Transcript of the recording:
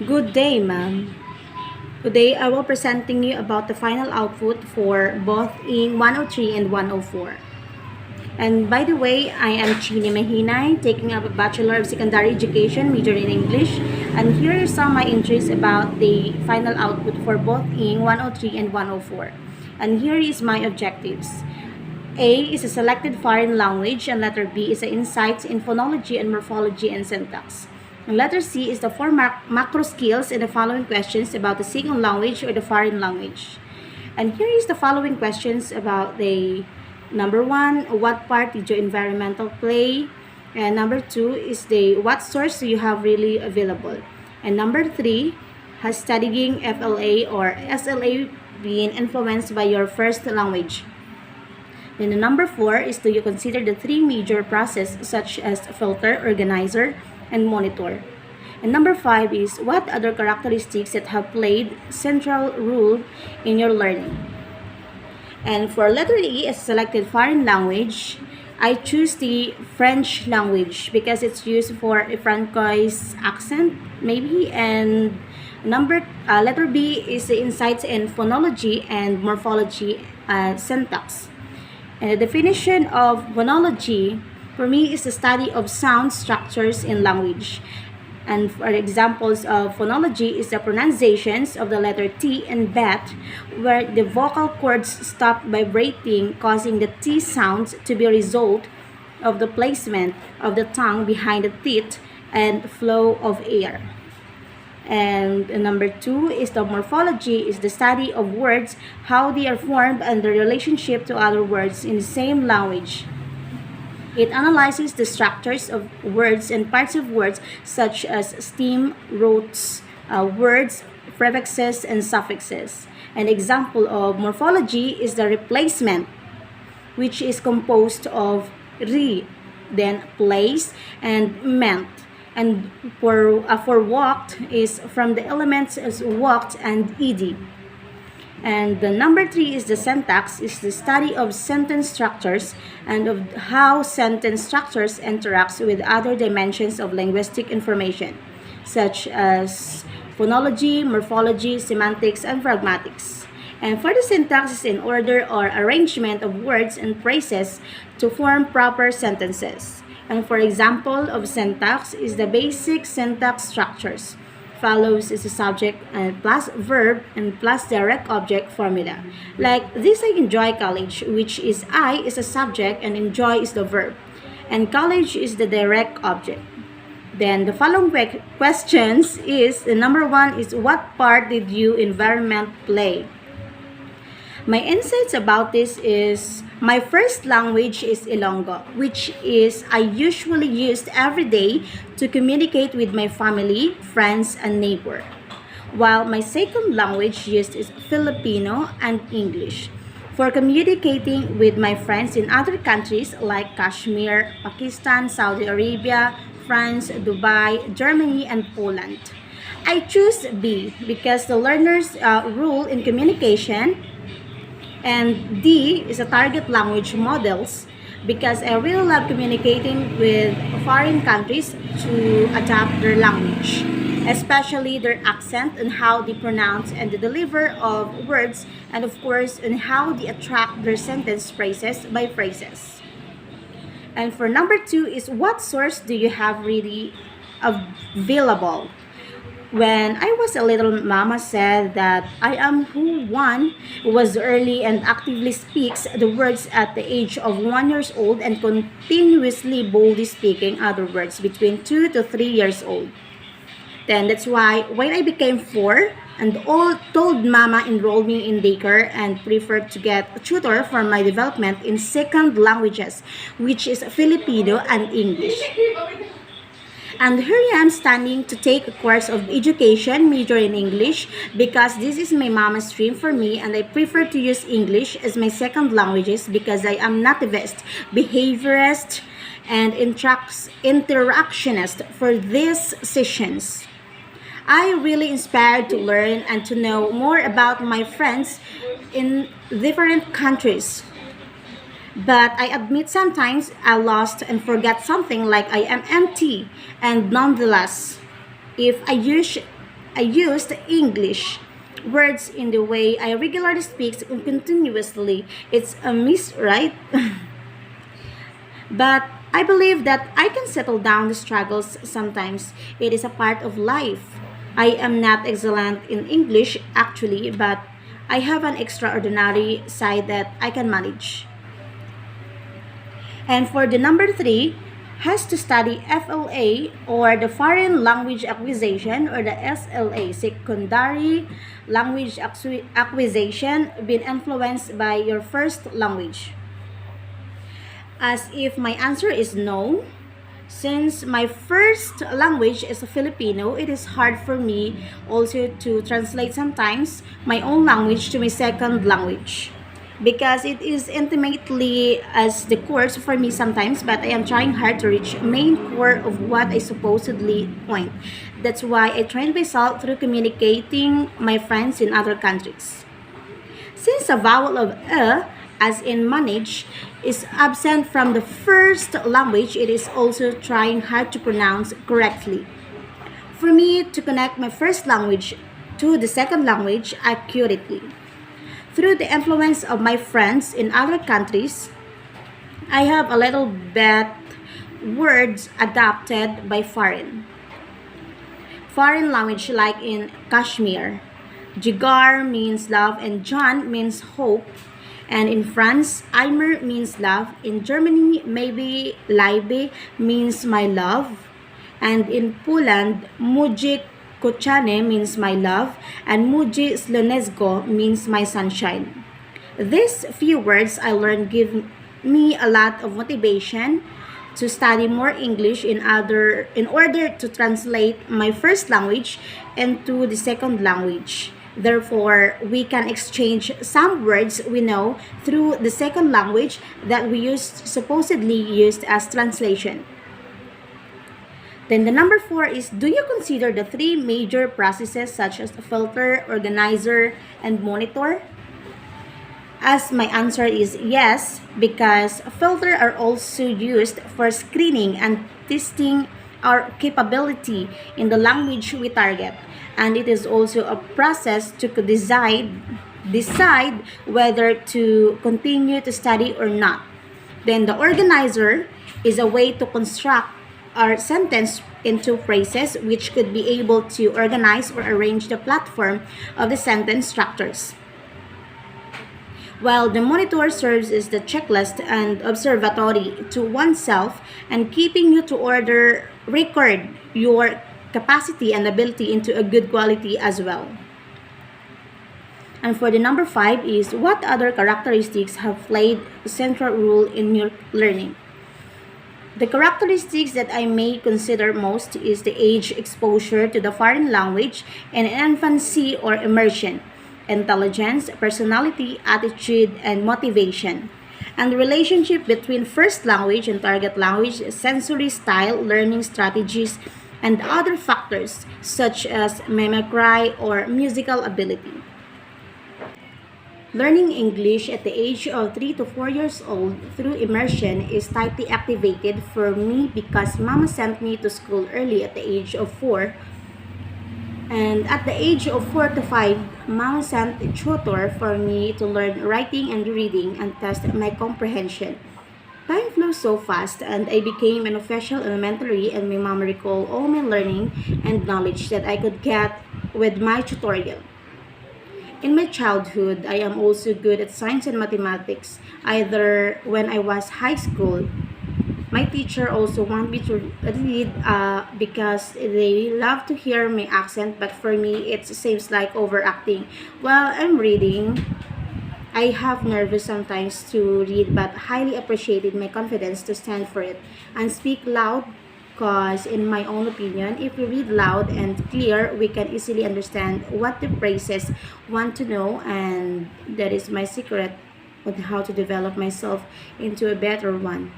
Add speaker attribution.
Speaker 1: Good day, ma'am. Today I will presenting you about the final output for both in 103 and 104. And by the way, I am Chini Mahinay, taking up a Bachelor of Secondary Education, major in English. And here are some of my interests about the final output for both in 103 and 104. And here is my objectives. A is a selected foreign language, and letter B is the insights in phonology and morphology and syntax. And letter C is the four macro skills in the following questions about the second language or the foreign language. And here is the following questions about the number one, what part did your environmental play? And number two is the what source do you have really available? And number three, has studying FLA or SLA been influenced by your first language? Then the number four is, do you consider the three major processes such as filter, organizer, and monitor? And number five is, what other characteristics that have played central role in your learning? And for letter E, as selected foreign language, I choose the French language because it's used for a Francois accent, maybe. And letter B is the insights in phonology and morphology syntax. And the definition of phonology for me is the study of sound structures in language. And for examples of phonology is the pronunciations of the letter T and bet, where the vocal cords stop vibrating, causing the T sounds to be a result of the placement of the tongue behind the teeth and flow of air. And number two is the morphology is the study of words, how they are formed and their relationship to other words in the same language. It analyzes the structures of words and parts of words such as stem, roots, words, prefixes, and suffixes. An example of morphology is the replacement, which is composed of re, then place, and ment. And for walked is from the elements as walked and ed. And the number three is the syntax, is the study of sentence structures and of how sentence structures interacts with other dimensions of linguistic information, such as phonology, morphology, semantics, and pragmatics. And for the syntax is in order or arrangement of words and phrases to form proper sentences. And for example of syntax is the basic syntax structures. Follows is a subject and plus verb and plus direct object formula. Like this I enjoy college, which is I is a subject and enjoy is the verb. And college is the direct object. Then the following questions is, the number one is, what part did your environment play? My insights about this is, my first language is Ilonggo, which is I usually used every day to communicate with my family, friends, and neighbor. While my second language used is Filipino and English for communicating with my friends in other countries like Kashmir, Pakistan, Saudi Arabia, France, Dubai, Germany, and Poland. I choose B because the learner's rule in communication, and D is a target language models because I really love communicating with foreign countries to adapt their language, especially their accent and how they pronounce and the deliver of words, and of course and how they attract their sentence phrases by phrases. And for number two is, what source do you have really available? When I was a little, mama said that I am who one was early and actively speaks the words at the age of 1 year old and continuously boldly speaking other words between 2 to 3 years old. Then that's why when I became four and all told mama enroll me in daycare and preferred to get a tutor for my development in second languages, which is Filipino and English. And here I am standing to take a course of education major in English because this is my mama's dream for me, and I prefer to use English as my second languages because I am nativist, behaviorist, and interactionist for these sessions. I really inspired to learn and to know more about my friends in different countries. But I admit sometimes I lost and forget something like I am empty. And nonetheless, if I use I used English words in the way I regularly speak continuously. It's a miss, right? But I believe that I can settle down the struggles sometimes. It is a part of life. I am not excellent in English actually, but I have an extraordinary side that I can manage. And for the number three, has to study FLA or the Foreign Language Acquisition or the SLA, Secondary Language Acquisition, been influenced by your first language? As if my answer is no. Since my first language is Filipino, it is hard for me also to translate sometimes my own language to my second language because it is intimately as the course for me sometimes, but I am trying hard to reach main core of what I supposedly point. That's why I train myself through communicating my friends in other countries. Since a vowel of as in manage, is absent from the first language, it is also trying hard to pronounce correctly. For me to connect my first language to the second language accurately. Through the influence of my friends in other countries, I have a little bit words adapted by foreign language like in Kashmir. Jigar means love and Jan means hope. And in France, Eimer means love. In Germany, maybe Liebe means my love. And in Poland, Muji Kochane means my love. And Muji Slonezgo means my sunshine. These few words I learned give me a lot of motivation to study more English in order to translate my first language into the second language. Therefore, we can exchange some words we know through the second language that we supposedly used as translation. Then the number four is, do you consider the three major processes such as filter, organizer, and monitor? As my answer is yes, because filter are also used for screening and testing our capability in the language we target. And it is also a process to decide whether to continue to study or not. Then the organizer is a way to construct our sentence into phrases which could be able to organize or arrange the platform of the sentence structures. While the monitor serves as the checklist and observatory to oneself and keeping you to order record your capacity and ability into a good quality as well. And for the number five is, what other characteristics have played a central role in your learning? The characteristics that I may consider most is the age exposure to the foreign language and infancy or immersion, intelligence, personality, attitude, and motivation. And the relationship between first language and target language, sensory style, learning strategies, and other factors such as mimicry or musical ability. Learning English at the age of 3 to 4 years old through immersion is tightly activated for me because Mama sent me to school early at the age of 4. And at the age of 4 to 5, Mama sent a tutor for me to learn writing and reading and test my comprehension. Time flew so fast and I became an official elementary and my mom recalled all my learning and knowledge that I could get with my tutorial. In my childhood, I am also good at science and mathematics. Either when I was high school, my teacher also want me to read because they love to hear my accent, but for me, it seems like overacting. While I'm reading, I have nervous sometimes to read, but highly appreciated my confidence to stand for it and speak loud. Because, in my own opinion, if we read loud and clear, we can easily understand what the phrases want to know, and that is my secret on how to develop myself into a better one.